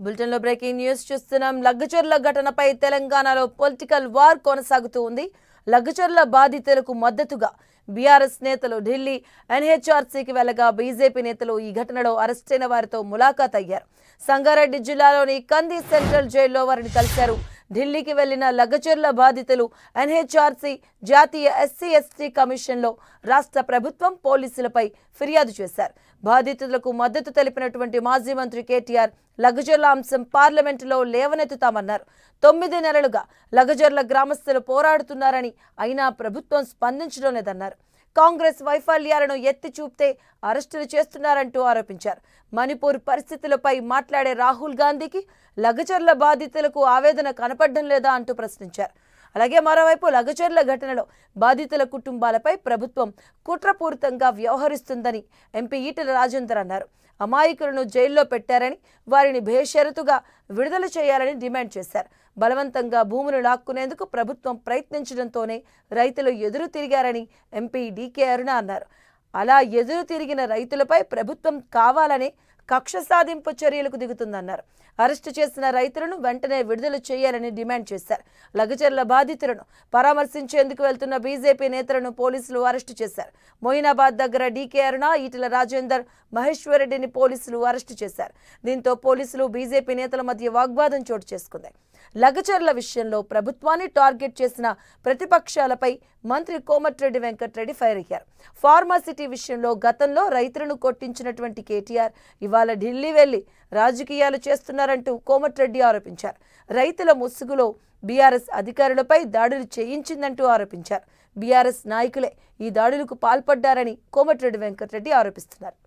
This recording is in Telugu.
బులెటిన్లో బ్రేకింగ్ న్యూస్ చూస్తున్నాం. లగ్గచర్ల ఘటనపై తెలంగాణలో పొలిటికల్ వార్ కొనసాగుతూ ఉంది. లగ్గచర్ల బాధితులకు మద్దతుగా బీఆర్ఎస్ నేతలు ఢిల్లీ ఎన్హెచ్ఆర్సీకి వెళ్లగా బీజేపీ నేతలు ఈ ఘటనలో అరెస్టైన వారితో ములాఖాత్ అయ్యారు. సంగారెడ్డి జిల్లాలోని కంది సెంట్రల్ జైల్లో వారిని కలిశారు. ఢిల్లీకి వెళ్లిన లగ్గచర్ల బాధితులు ఎన్హెచ్ఆర్సీ జాతీయ ఎస్సీ ఎస్టీ కమిషన్లో రాష్ట్ర ప్రభుత్వం పోలీసులపై ఫిర్యాదు చేశారు. బాధితులకు మద్దతు తెలిపినటువంటి మాజీ మంత్రి కేటీఆర్ లగ్గచర్ల అంశం పార్లమెంటులో లేవనెత్తుతామన్నారు. 9 నెలలుగా లగ్గచర్ల గ్రామస్తులు పోరాడుతున్నారని, అయినా ప్రభుత్వం స్పందించడం లేదన్నారు. కాంగ్రెస్ వైఫల్యాలను ఎత్తి చూపితే అరెస్టులు చేస్తున్నారంటూ ఆరోపించారు. మణిపూర్ పరిస్థితులపై మాట్లాడే రాహుల్ గాంధీకి లగ్గచర్ల బాధితులకు ఆవేదన కనపడడం లేదా అంటూ ప్రశ్నించారు. అలాగే మరోవైపు లగ్గచర్ల ఘటనలో బాధితుల కుటుంబాలపై ప్రభుత్వం కుట్రపూరితంగా వ్యవహరిస్తుందని ఎంపీ ఈటెల రాజేందర్ అన్నారు. అమాయకులను జైల్లో పెట్టారని, వారిని బేషరతుగా విడుదల చేయాలని డిమాండ్ చేశారు. బలవంతంగా భూములు లాక్కునేందుకు ప్రభుత్వం ప్రయత్నించడంతోనే రైతులు ఎదురు తిరిగారని ఎంపీ డీకే అరుణ అన్నారు. అలా ఎదురు తిరిగిన రైతులపై ప్రభుత్వం కావాలనే కక్ష సాధింపు చర్యలకు దిగుతుందన్నారు. అరెస్టు చేసిన రైతులను వెంటనే విడుదల చేయాలని డిమాండ్ చేశారు. లగ్గచర్ల బాధితులను పరామర్శించేందుకు వెళ్తున్న బీజేపీ నేతలను పోలీసులు అరెస్టు చేశారు. మొయినాబాద్ దగ్గర డీకే అరుణ, ఈటెల రాజేందర్, మహేశ్వర్ రెడ్డిని పోలీసులు అరెస్టు చేశారు. దీంతో పోలీసులు బీజేపీ నేతల మధ్య వాగ్వాదం చోటు చేసుకుంది. లగ్గచర్ల విషయంలో ప్రభుత్వాన్ని టార్గెట్ చేసిన ప్రతిపక్షాలపై మంత్రి కోమటిరెడ్డి వెంకటరెడ్డి ఫైర్ అయ్యారు. ఫార్మాసిటీ విషయంలో గతంలో రైతులను కొట్టించినటువంటి కేటీఆర్ ఇవాళ ఢిల్లీ వెళ్లి రాజకీయాలు చేస్తున్నారంటూ కోమటిరెడ్డి ఆరోపించారు. రైతుల ముసుగులో బీఆర్ఎస్ అధికారులపై దాడులు చేయించిందంటూ ఆరోపించారు. బీఆర్ఎస్ నాయకులే ఈ దాడులకు పాల్పడ్డారని కోమటిరెడ్డి వెంకటరెడ్డి ఆరోపిస్తున్నారు.